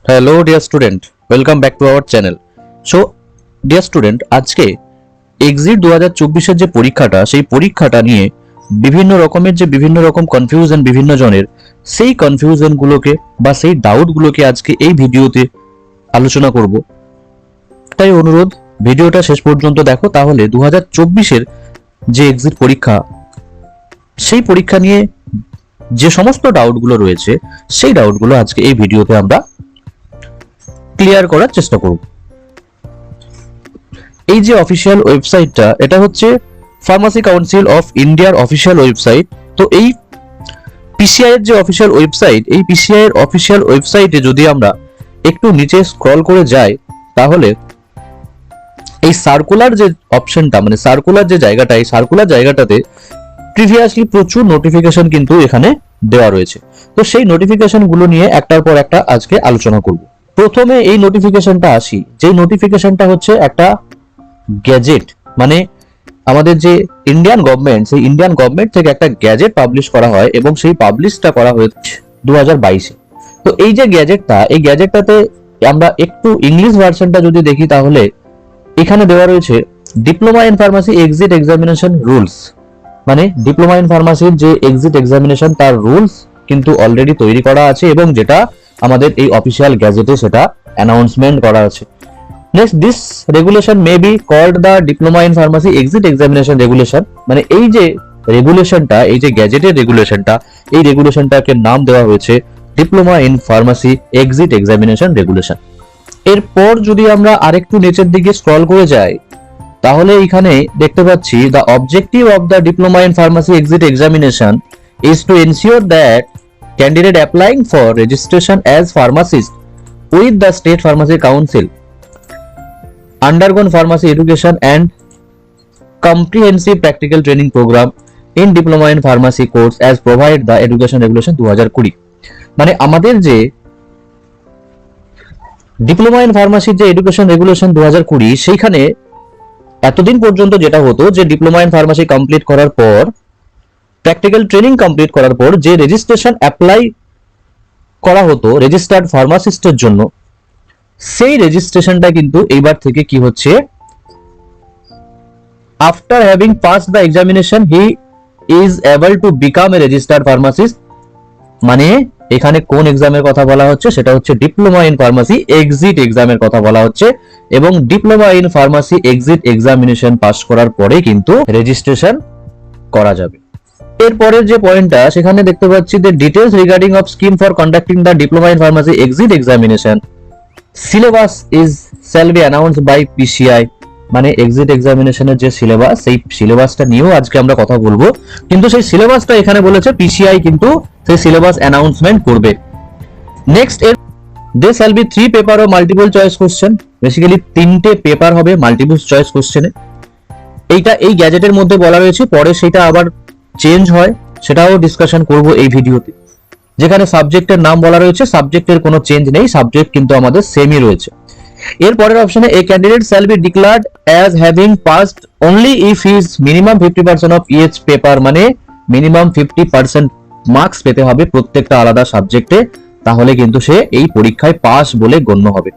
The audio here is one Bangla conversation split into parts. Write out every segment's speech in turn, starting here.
Hello dear student, welcome back to our channel. So dear student, আজকে এক্সিট 2024-এর যে পরীক্ষাটা, সেই পরীক্ষাটা নিয়ে বিভিন্ন রকম কনফিউশন বিভিন্ন জনের, সেই কনফিউশনগুলোকে বা সেই ডাউটগুলোকে আজকে এই ভিডিওতে আলোচনা করব। তাই অনুরোধ, ভিডিওটা শেষ পর্যন্ত দেখো, তাহলে 2024-এর যে এক্সিট পরীক্ষা, সেই পরীক্ষা নিয়ে যে সমস্ত ডাউটগুলো রয়েছে, সেই ডাউটগুলো আজকে এই ভিডিওতে আমরা ক্লিয়ার করার চেষ্টা করব। এই যে অফিসিয়াল ওয়েবসাইটটা, এটা হচ্ছে ফার্মাসি কাউন্সিল অফ ইন্ডিয়ার অফিসিয়াল ওয়েবসাইট। তো এই পিসিআই এর যে অফিসিয়াল ওয়েবসাইট, এই পিসিআই এর অফিসিয়াল ওয়েবসাইটে যদি আমরা একটু নিচে স্ক্রল করে যাই, তাহলে এই সার্কুলার যে অপশনটা, মানে সার্কুলার যে জায়গাটা, এই সার্কুলার জায়গাটাতে প্রিভিয়াসলি প্রচুর নোটিফিকেশন কিন্তু এখানে দেওয়া রয়েছে। তো সেই নোটিফিকেশন গুলো নিয়ে একটার পর একটা আজকে আলোচনা করব। প্রথমে এই নোটিফিকেশনটা আসি, যে নোটিফিকেশনটা হচ্ছে একটা গ্যাজেট, মানে আমাদের যে ইন্ডিয়ান গভর্নমেন্ট, সেই ইন্ডিয়ান গভর্নমেন্ট থেকে একটা গ্যাজেট পাবলিশ করা হয় এবং সেই পাবলিশটা করা হয়েছে 2022-এ। তো এই যে গ্যাজেটটা, এই গ্যাজেটটাতে আমরা একটু ইংলিশ ভার্সনটা যদি দেখি, তাহলে এখানে দেওয়া রয়েছে diploma in pharmacy exit examination rules. মানে ডিপ্লোমা ইন ফার্মাসির যে এক্সিট এক্সামিনেশন, তার রুলস কিন্তু অলরেডি তৈরি করা আছে এবং যেটা আমাদের এই অফিসিয়াল গ্যাজেটে সেটা অ্যানাউন্সমেন্ট করা আছে। Next, this regulation may be called the diploma in pharmacy exit examination regulation. মানে এই যে রেগুলেশনটা, এই যে গ্যাজেটের রেগুলেশনটা, এই রেগুলেশনটাকে নাম দেওয়া হয়েছে diploma in pharmacy exit examination regulation. এরপর যদি আমরা আরেকটু নিচের দিকে স্ক্রল করে যাই, তাহলে এখানে দেখতে পাচ্ছি the objective of the diploma in pharmacy exit examination is to ensure that candidate applying for registration as pharmacist with the state pharmacy council undergone pharmacy education and comprehensive practical training program in diploma in pharmacy course as provide the education regulation 2020। মানে আমাদের যে ডিপ্লোমা ইন ফার্মাসির যে এডুকেশন রেগুলেশন 2020, সেইখানে এতদিন পর্যন্ত যেটা হতো, যে ডিপ্লোমা ইন ফার্মাসি কমপ্লিট করার পর, প্র্যাকটিক্যাল ট্রেনিং কমপ্লিট করার পর যে রেজিস্ট্রেশন অ্যাপ্লাই করা হতো রেজিস্টার্ড ফার্মাসিস্টের জন্য, সেই রেজিস্ট্রেশনটা কিন্তু এইবার থেকে কি হচ্ছে, after having pass the examination he is able to become a registered pharmacist. মানে এখানে কোন এক্সামের কথা বলা হচ্ছে, সেটা হচ্ছে ডিপ্লোমা ইন ফার্মাসি এক্সিট এক্সামের কথা বলা হচ্ছে। এবং diploma in pharmacy exit examination pass করার পরে কিন্তু রেজিস্ট্রেশন করা যাবে। এরপরের যে পয়েন্টটা, সেখানে দেখতে পাচ্ছি যে details regarding of scheme for conducting the diploma in pharmacy exit examination syllabus is shall be announced by PCI. মানে এক্সিট এক্সামিনেশনের যে সিলেবাস, সেই সিলেবাসটা নিয়েও আজকে আমরা কথা বলবো, কিন্তু সেই সিলেবাসটা এখানে বলেছে পিসিআই কিন্তু সেই সিলেবাস অ্যানাউন্সমেন্ট করবে। Next, there shall be 3 paper ও মাল্টিপল চয়েস কোশ্চেন। বেসিক্যালি 3টে পেপার হবে মাল্টিপল চয়েস কোশ্চেনে। এইটা এই গ্যাজেটের মধ্যে বলা রয়েছে, পরে সেটা আবার চেঞ্জ হয়, সেটাও ডিসকাশন করব এই ভিডিওতে। যেখানে সাবজেক্টের নাম বলা রয়েছে, সাবজেক্টের কোনো চেঞ্জ নেই, সাবজেক্ট কিন্তু আমাদের সেমই রয়েছে। এর পরের অপশনে a candidate shall be declared as having passed only if is minimum 50% of each paper. মানে মিনিমাম 50% মার্কস পেতে হবে প্রত্যেকটা আলাদা সাবজেক্টে, তাহলে কিন্তু সে এই পরীক্ষায় পাস বলে গণ্য হবে।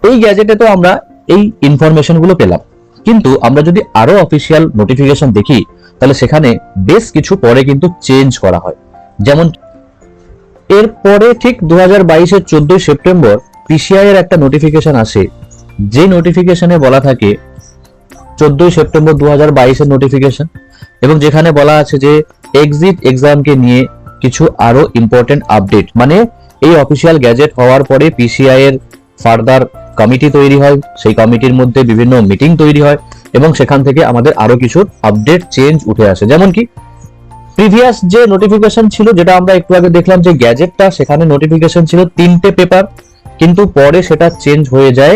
এই গ্যাজেটে তো আমরা এই ইনফরমেশন গুলো পেলাম, কিন্তু আমরা যদি আরো অফিসিয়াল নোটিফিকেশন দেখি, তাহলে সেখানে বেশ কিছু পরে কিন্তু চেঞ্জ করা হয়। যেমন এরপরে ঠিক 2022-এর 14 সেপ্টেম্বর পিসিআই এর একটা নোটিফিকেশন আসে, যে নোটিফিকেশনে বলা থাকে 14 সেপ্টেম্বর 2022-এর নোটিফিকেশন, এবং যেখানে বলা আছে যে এক্সিট এক্সামকে নিয়ে কিছু আরো ইম্পর্টেন্ট আপডেট। মানে এই অফিসিয়াল গ্যাজেট হওয়ার পরে পিসিআই এর ফার্দার কমিটি তৈরি হয়, সেই কমিটির মধ্যে বিভিন্ন মিটিং তৈরি হয় এবং সেখান থেকে আমাদের আরো কিছু আপডেট চেঞ্জ উঠে আসে। যেমন কি প্রিভিয়াস যে নোটিফিকেশন ছিল, যেটা আমরা একটু আগে দেখলাম যে গ্যাজেটটা, সেখানে নোটিফিকেশন ছিল 3টে পেপার, কিন্তু পরে সেটা চেঞ্জ হয়ে যায়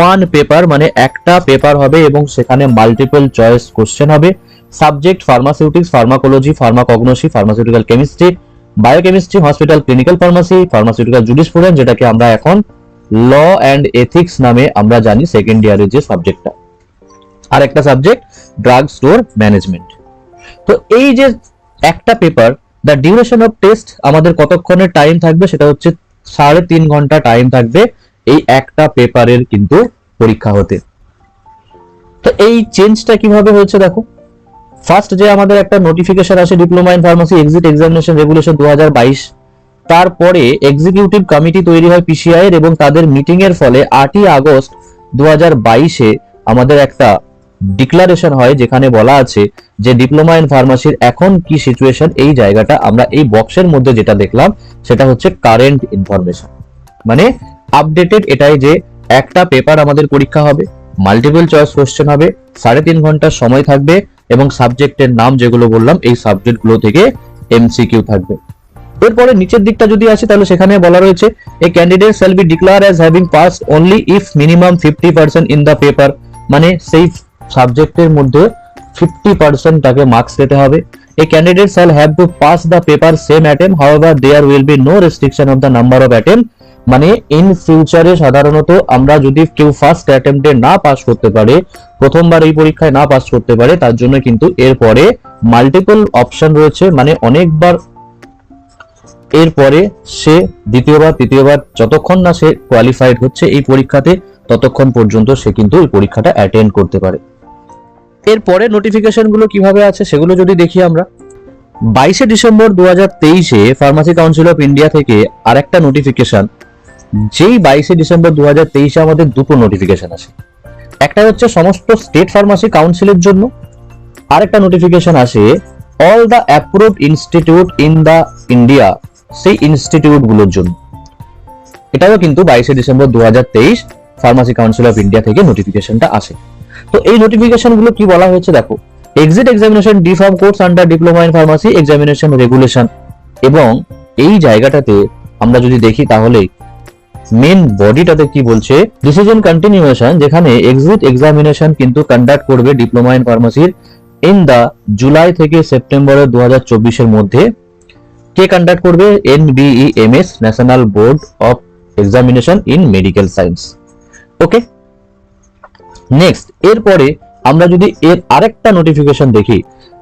1 পেপার, মানে একটা পেপার হবে এবং সেখানে মাল্টিপল চয়েস কোশ্চেন হবে। Subject ফার্মাসিউটিক্স, pharmacology, pharmacognosy, pharmaceutical chemistry, biochemistry, hospital clinical pharmacy, pharmaceutical jurisprudence, যেটাকে আমরা এখন ল অ্যান্ড এথিক্স নামে আমরা জানি সেকেন্ড ইয়ারের যে সাবজেক্টটা, আর একটা সাবজেক্ট ড্রাগ স্টোর ম্যানেজমেন্ট। তো এই যে একটা paper, the duration of test আমাদের কতক্ষণের টাইম থাকবে, সেটা হচ্ছে 3.5 ঘন্টা টাইম থাকবে এই একটা পেপারের কিন্তু পরীক্ষা হতে। তো এই চেঞ্জটা কিভাবে হয়েছে দেখো, ফার্স্ট যে আমাদের একটা নোটিফিকেশন আসে diploma in pharmacy exit examination regulation 2022, তারপরে এক্সিকিউটিভ কমিটি তৈরি হয় পিসিআই এর এবং তাদের মিটিং এর ফলে 8ই আগস্ট 2022 আমাদের একটা ডিক্লারেশন হয় যেখানে বলা আছে যে ডিপ্লোমা ইন ফার্মাসির এখন কি সিচুয়েশন, এই জায়গাটা আমরা এই বক্সের মধ্যে যেটা দেখলাম সেটা হচ্ছে কারেন্ট ইনফরমেশন, মানে আপডেটেড এটাই যে একটা পেপার আমাদের পরীক্ষা হবে, মাল্টিপল চয়েস কোশ্চেন হবে, 3.5 ঘন্টার সময় থাকবে এবং সাবজেক্টের নাম যেগুলো বললাম এই সাবজেক্টগুলো থেকে এমসিকিউ থাকবে। এরপরে নিচের দিকটা যদি আসি তাহলে সেখানে বলা রয়েছে a candidate shall be declare as having passed only if minimum 50% in the paper, মানে সেই সাবজেক্টের মধ্যে 50% তাকে মার্কস পেতে হবে। A candidate shall have to pass the paper same attempt, however there will be no restriction of the number of attempt, মানে ইন ফিউচারে সাধারণত আমরা যদি কেউ ফার্স্ট অ্যাটেম্পটে না পাস করতে পারে, প্রথমবার এই পরীক্ষায় না পাস করতে পারে, তার জন্য কিন্তু এরপরে মাল্টিপল অপশন রয়েছে, মানে অনেকবার এরপরে সে দ্বিতীয়বার তৃতীয়বার যতক্ষণ না সে কোয়ালিফাইড হচ্ছে এই পরীক্ষাতে ততক্ষণ পর্যন্ত সে কিন্তু এই পরীক্ষাটা অ্যাটেন্ড করতে পারে। এরপরে নোটিফিকেশন গুলো কিভাবে আছে সেগুলো যদি দেখি আমরা, 22শে December 2023 pharmacy council of India থেকে আরেকটা নোটিফিকেশন, যেই 22শে ডিসেম্বর 2023 আমাদের দুটো নোটিফিকেশন আসে, একটা হচ্ছে সমস্ত স্টেট ফার্মাসি কাউন্সিলের জন্য, আরেকটা নোটিফিকেশন আসে all the approved institute in the India, সেই ইনস্টিটিউট গুলোর জন্য। এটাও কিন্তু 22শে December 2023 pharmacy council of India থেকে নোটিফিকেশনটা আসে। তো এই নোটিফিকেশন গুলো কি বলা হয়েছে দেখো, exit examination D farm course under diploma in pharmacy examination regulation, এবং এই জায়গাটাতে আমরা যদি দেখি তাহলে মেন বডিটাতে কি বলছে, ডিসিশন কন্টিনিউয়েশন, যেখানে এক্সিট এক্সামিনেশন কিন্তু কন্ডাক্ট করবে ডিপ্লোমা ইন ফার্মাসির ইন দা জুলাই থেকে সেপ্টেম্বরের 2024 এর মধ্যে। কে কন্ডাক্ট করবে? NBEMS, National Board of Examination in Medical Science. Okay, next এরপরে আমরা যদি এর আরেকটা নোটিফিকেশন দেখি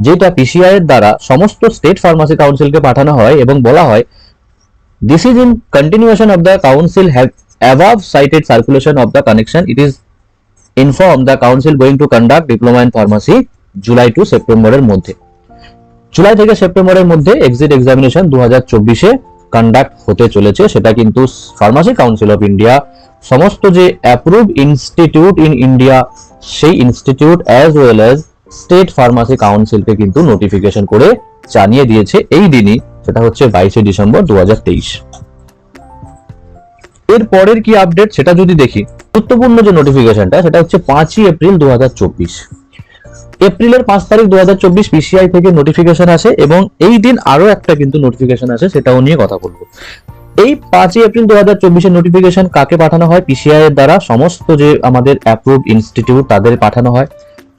যেটা পিসিআই এর দ্বারা সমস্ত স্টেট ফার্মাসি কাউন্সিলকে পাঠানো হয় এবং বলা হয় this is in continuation of the council have above cited circulation of the connection, it is inform the council going to conduct diploma in pharmacy July to সেপ্টেম্বরের মধ্যে, জুলাই থেকে সেপ্টেম্বরের মধ্যে এক্সিট এক্সামিনেশন 2024 কন্ডাক্ট হতে চলেছে। সেটা কিন্তু ফার্মাসি কাউন্সিল অফ ইন্ডিয়া সমস্ত যে অ্যাপ্রুভ ইনস্টিটিউট ইন ইন্ডিয়া সেই institute as well as state pharmacy কাউন্সিলকে কিন্তু নোটিফিকেশন করে জানিয়ে দিয়েছে এই দিনই, সেটা হচ্ছে 22শে ডিসেম্বর 2023। এর পরের কি আপডেট সেটা যদি দেখি, গুরুত্বপূর্ণ যে নোটিফিকেশনটা সেটা হচ্ছে 5ই এপ্রিল 2024, এপ্রিলের 5 তারিখ 2024 পিসিআই থেকে নোটিফিকেশন আসে এবং এই দিন আরো একটা কিন্তু নোটিফিকেশন আসে, সেটাও নিয়ে কথা বলবো। এই 5ই এপ্রিল 2024 এর নোটিফিকেশন কাকে পাঠানো হয়? পিসিআই এর দ্বারা সমস্ত যে আমাদের অ্যাপ্রুভ ইনস্টিটিউট তাদের পাঠানো হয়,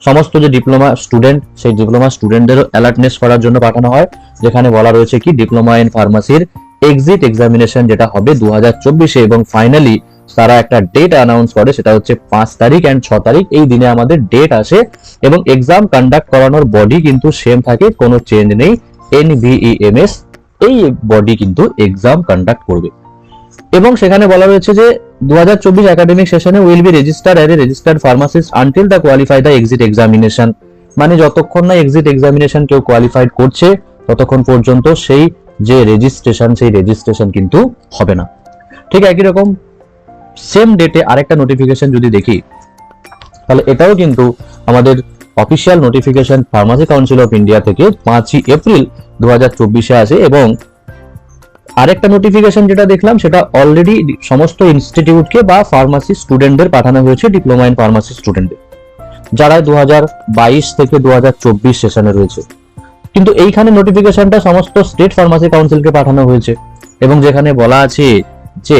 সমস্ত যে ডিপ্লোমা স্টুডেন্ট সেই ডিপ্লোমা স্টুডেন্টদের অ্যালার্টনেস করার জন্য পাঠানো হয়, যেখানে বলা রয়েছে কি ডিপ্লোমা ইন ফার্মাসির এক্সিট এক্সামিনেশন যেটা হবে 2024 এবং ফাইনালি তারা একটা ডেট অ্যানাউন্স করে, সেটা হচ্ছে 5 তারিখ এন্ড 6 তারিখ, এই দিনে আমাদের ডেট আসে এবং এক্সাম কন্ডাক্ট করানোর বডি কিন্তু সেম থাকে, কোনো চেঞ্জ নেই, NBEMS এই বডি কিন্তু এক্সাম কন্ডাক্ট করবে। এবং সেখানে বলা রয়েছে যে 2024 একাডেমিক সেশনে will be registered as a registered pharmacist until the qualify the exit examination, মানে যতক্ষণ না এক্সিট এক্সামিনেশন কেউ কোয়ালিফাইড করছে ততক্ষণ পর্যন্ত সেই যে রেজিস্ট্রেশন সেই রেজিস্ট্রেশন কিন্তু হবে না। ঠিক একই রকম সেম ডেটে আরেকটা নোটিফিকেশন যদি দেখি তাহলে এটাও কিন্তু আমাদের official notification pharmacy council of India থেকে 5ই এপ্রিল 2024 আসে এবং আরেকটা নোটিফিকেশন যেটা দেখলাম সেটা অলরেডি সমস্ত ইনস্টিটিউটকে বা ফার্মাসি স্টুডেন্টদের পাঠানো হয়েছে, ডিপ্লোমা ইন ফার্মাসি স্টুডেন্টদের যারা 2022 থেকে 2024 সেশনে রয়েছে। কিন্তু এইখানে নোটিফিকেশনটা সমস্ত স্টেট ফার্মাসি কাউন্সিলকে পাঠানো হয়েছে এবং যেখানে বলা আছে যে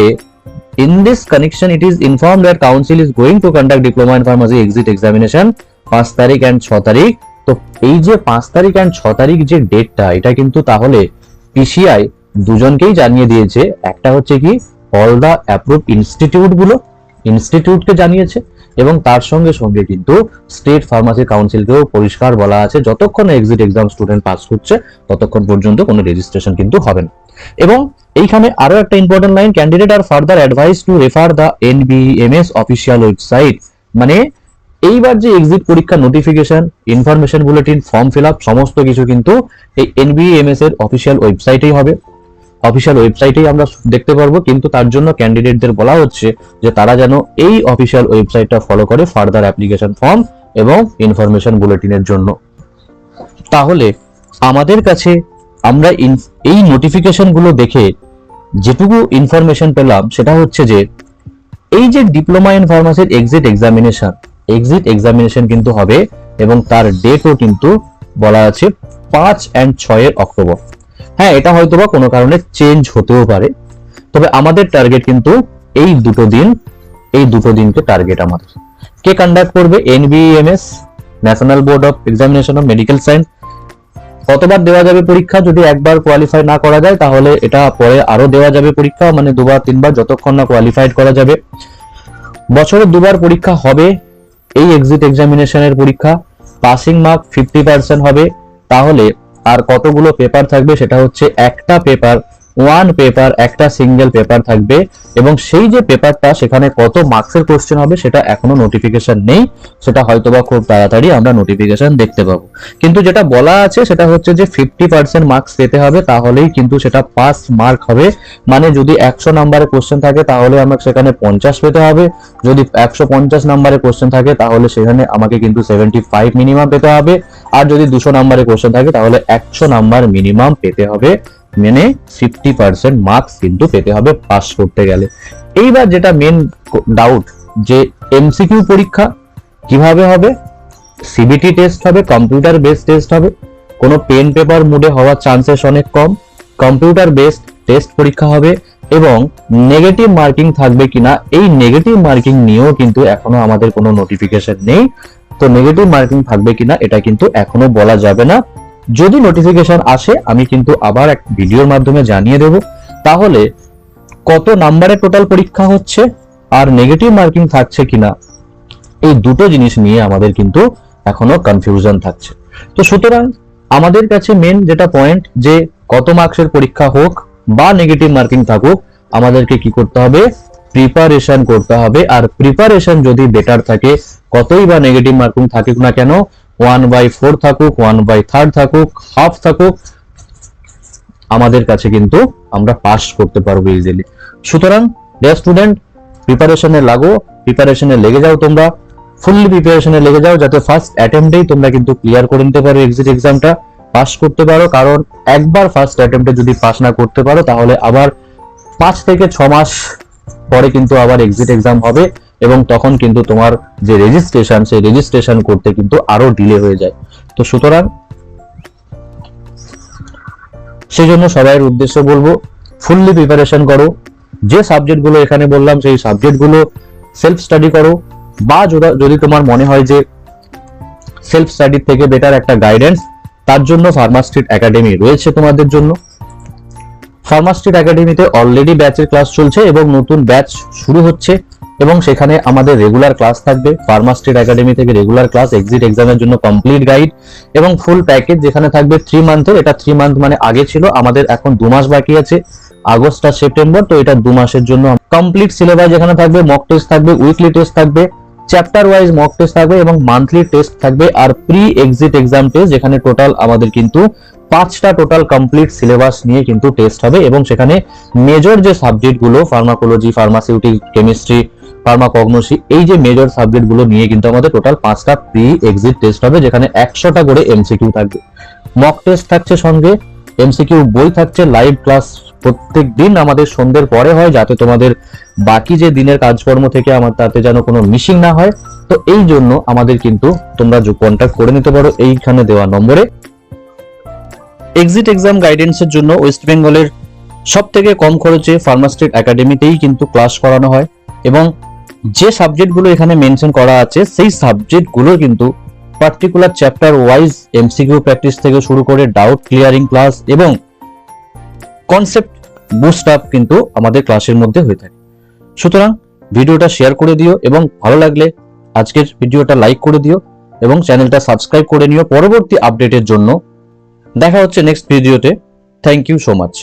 in this connection it is informed that council is going to conduct diploma in pharmacy exit examination 5 তারিখ এন্ড 6 তারিখ। তো এই যে 5 তারিখ এন্ড 6 তারিখ যে ডেটটা, এটা কিন্তু তাহলে পিসিআই দুজনকেই জানিয়ে দিয়েছে, একটা হচ্ছে কি অল দা অ্যাপ্রুভ ইনস্টিটিউটকে জানিয়েছে এবং তার সঙ্গে সঙ্গে কিন্তু স্টেট ফার্মাসি কাউন্সিলকেও পরিষ্কার বলা আছে যতক্ষণ এক্সিট এক্সাম স্টুডেন্ট পাস করছে ততক্ষণ পর্যন্ত কোনো রেজিস্ট্রেশন কিন্তু হবে না। এবং এইখানে আরো একটা ইম্পর্টেন্ট লাইন, ক্যান্ডিডেট আর further advise to refer the NBEMS official website. মানে এইবার যে এক্সিট পরীক্ষা notification, information bulletin, form fill up সমস্ত কিছু কিন্তু এই এনবিএমএস এর অফিসিয়াল ওয়েবসাইটেই হবে। অফিসিয়াল ওয়েবসাইটেই আমরা দেখতে পারবো, কিন্তু তার জন্য ক্যান্ডিডেটদের বলা হচ্ছে যে তারা যেন এই অফিসিয়াল ওয়েবসাইটটা ফলো করে ফার্দার অ্যাপ্লিকেশন ফর্ম এবং ইনফরমেশন বুলেটিনের জন্য। তাহলে আমাদের কাছে আমরা এই নোটিফিকেশন গুলো দেখে যেটুকু ইনফরমেশন পেলাম সেটা হচ্ছে যে এই যে ডিপ্লোমা ইন ফার্মাসির এক্সিট এক্সামিনেশন কিন্তু হবে এবং তার ডেটও কিন্তু বলা আছে 5 and 6 অক্টোবর। হ্যাঁ, এটা হয়তোবা কোনো কারণে চেঞ্জ হতেও পারে, তবে আমাদের টার্গেট কিন্তু এই দুটো দিনকে টার্গেট আমাদের। কে কন্ডাক্ট করবে? NBEMS, National Board of Examination of Medical Science. কতবার দেওয়া যাবে পরীক্ষা? যদি একবার কোয়ালিফাই না করা যায় তাহলে এটা পরে আরো দেওয়া যাবে পরীক্ষা, মানে 2-3বার, যতক্ষণ না কোয়ালিফাইড করা যাবে। বছরে 2বার পরীক্ষা হবে এই এক্সিট এক্সামিনেশনের পরীক্ষা। পাসিং মার্ক 50% হবে। তাহলে আর কতগুলো পেপার থাকবে? সেটা হচ্ছে একটা পেপার, একটা সিঙ্গেল পেপার থাকবে, এবং সেই যে পেপারটা সেখানে কত মার্কসের কোশ্চেন হবে সেটা এখনো নোটিফিকেশন নেই, সেটা হয়তোবা খুব তাড়াতাড়ি আমরা নোটিফিকেশন দেখতে পাবো। কিন্তু যেটা বলা আছে সেটা হচ্ছে যে 50% মার্কস পেতে হবে, তাহলেই কিন্তু সেটা পাস মার্ক হবে। মানে যদি 100 নাম্বারের কোশ্চেন থাকে তাহলে আমাকে সেখানে 50 পেতে হবে, যদি 150 নাম্বারের কোশ্চেন থাকে তাহলে সেখানে আমাকে কিন্তু 75 মিনিমাম পেতে হবে, আর যদি 200 নাম্বারের কোশ্চেন থাকে তাহলে 100 নাম্বার মিনিমাম পেতে হবে, মানে 50% মার্কস কিন্তু পেতে হবে পাস করতে গেলে। এইবার যেটা মেন ডাউট, যে এমসিকিউ পরীক্ষা কিভাবে হবে? সিবিটি টেস্ট হবে, কম্পিউটার বেসড টেস্ট হবে, কোনো পেন পেপার মুডে হওয়ার চান্সেস অনেক কম, কম্পিউটার বেসড টেস্ট পরীক্ষা হবে, এবং নেগেটিভ মার্কিং থাকবে কিনা এই নেগেটিভ মার্কিং নিয়েও কিন্তু এখনো আমাদের কোনো নোটিফিকেশন নেই। তো নেগেটিভ মার্কিং থাকবে কিনা এটা কিন্তু এখনো বলা যাবে না। যদি নোটিফিকেশন আসে আমি কিন্তু আবার এক ভিডিওর মাধ্যমে জানিয়ে দেব। তাহলে কত নাম্বারে টোটাল পরীক্ষা হচ্ছে আর নেগেটিভ মার্কিং থাকছে কিনা, এই দুটো জিনিস নিয়ে আমাদের কিন্তু এখনো কনফিউশন থাকছে। তো সুতরাং আমাদের কাছে মেন যেটা পয়েন্ট, যে কত মার্কসের পরীক্ষা হোক বা নেগেটিভ মার্কিং থাকুক, আমাদেরকে কি করতে হবে? প্রিপারেশন করতে হবে। আর প্রিপারেশন যদি বেটার থাকে, কতই বা নেগেটিভ মার্কিং থাকুক না কেন, 1/4 থাকুক, 1/3 থাকুক, হাফ থাকুক, আমাদের কাছে কিন্তু আমরা পাস করতে পারবো ইজিলি। সুতরাং ডিয়ার স্টুডেন্ট, প্রিপারেশনে লেগে যাও, তোমরা ফুললি প্রিপারেশনে লেগে যাও, যাতে ফার্স্ট অ্যাটেম্পটেই তোমরা কিন্তু ক্লিয়ার করে নিতে পারো এক্সিট এক্সামটা, পাস করতে পারো। কারণ একবার ফার্স্ট অ্যাটেম্পটে যদি পাস না করতে পারো তাহলে আবার 5 থেকে 6 মাস পরে কিন্তু আবার এক্সিট এক্সাম হবে, এবং তখন কিন্তু তোমার যে রেজিস্ট্রেশন, সেই রেজিস্ট্রেশন করতে কিন্তু আরো ডিলে হয়ে যায়। তো সুতরাং সেই জন্য সবাইয়ের উদ্দেশ্যে বলবো, ফুললি প্রিপারেশন করো। যে সাবজেক্টগুলো এখানে বললাম সেই সাবজেক্টগুলো সেলফ স্টাডি করো, বা যদি তোমার মনে হয় যে সেলফ স্টাডির থেকে বেটার একটা গাইডেন্স, তার জন্য ফার্মাস্ট্রিট একাডেমি রয়েছে তোমাদের জন্য। ফার্মাস্ট্রিট একাডেমিতে অলরেডি ব্যাচের ক্লাস চলছে এবং নতুন ব্যাচ শুরু হচ্ছে, এবং সেখানে আমাদের রেগুলার ক্লাস থাকবে। ফার্মাস্ট্রিট একাডেমি থেকে রেগুলার ক্লাস, এক্সিট এক্সামের জন্য কমপ্লিট গাইড এবং ফুল প্যাকেজ, যেখানে থাকবে 3 মান্থের। এটা 3 মান্থ মানে আগে ছিল, আমাদের এখন 2 মাস বাকি আছে, আগস্ট আর সেপ্টেম্বর। তো এটা 2 মাসের জন্য কমপ্লিট সিলেবাস, যেখানে থাকবে মক টেস্ট থাকবে, উইকলি টেস্ট থাকবে, চ্যাপ্টার ওয়াইজ মক টেস্ট থাকবে এবং মান্থলি টেস্ট থাকবে, আর প্রি এক্সিট এক্সাম টেস্ট, যেখানে টোটাল আমাদের কিন্তু 5টা টোটাল কমপ্লিট সিলেবাস নিয়ে কিন্তু টেস্ট হবে। এবং সেখানে মেজর যে সাবজেক্ট গুলো, ফার্মাকোলজি, ফার্মাসিউটিক কেমিস্ট্রি, ফার্মাকগনোসি, এই যে মেজর সাবজেক্ট গুলো নিয়ে কিন্তু আমাদের টোটাল 5টা প্রি এক্সিট টেস্ট হবে, যেখানে 100টা করে এমসিকিউ থাকবে। মক টেস্ট থাকছে সঙ্গে, এমসিকিউ বই থাকছে, লাইভ ক্লাস প্রত্যেক দিন আমাদের সন্ধ্যের পরে হয়, যাতে তোমাদের বাকি যে দিনের কাজকর্ম থেকে আমার তাতে যেন কোনো মিসিং না হয়। তো এই জন্য আমাদের কিন্তু তোমরা কন্ট্যাক্ট করে নিতে পারো এইখানে দেওয়া নম্বরে। এক্সিট এক্সাম গাইডেন্সের জন্য ওয়েস্ট বেঙ্গলের সব থেকে কম খরচে ফার্মাস্ট্রিট একাডেমিতেই কিন্তু ক্লাস করানো হয়, এবং যে সাবজেক্টগুলো এখানে মেনশন করা আছে সেই সাবজেক্টগুলো কিন্তু particular chapter wise MCQ practice থেকে শুরু করে ডাউট ক্লিয়ারিং ক্লাস এবং কনসেপ্ট বুস্ট আপ কিন্তু আমাদের ক্লাসের মধ্যে হয়ে থাকে। সুতরাং ভিডিওটা শেয়ার করে দিও, এবং ভালো লাগলে আজকের ভিডিওটা লাইক করে দিও এবং চ্যানেলটা সাবস্ক্রাইব করে নিও পরবর্তী আপডেটের জন্য। দেখা হচ্ছে নেক্সট ভিডিওতে। Thank you so much.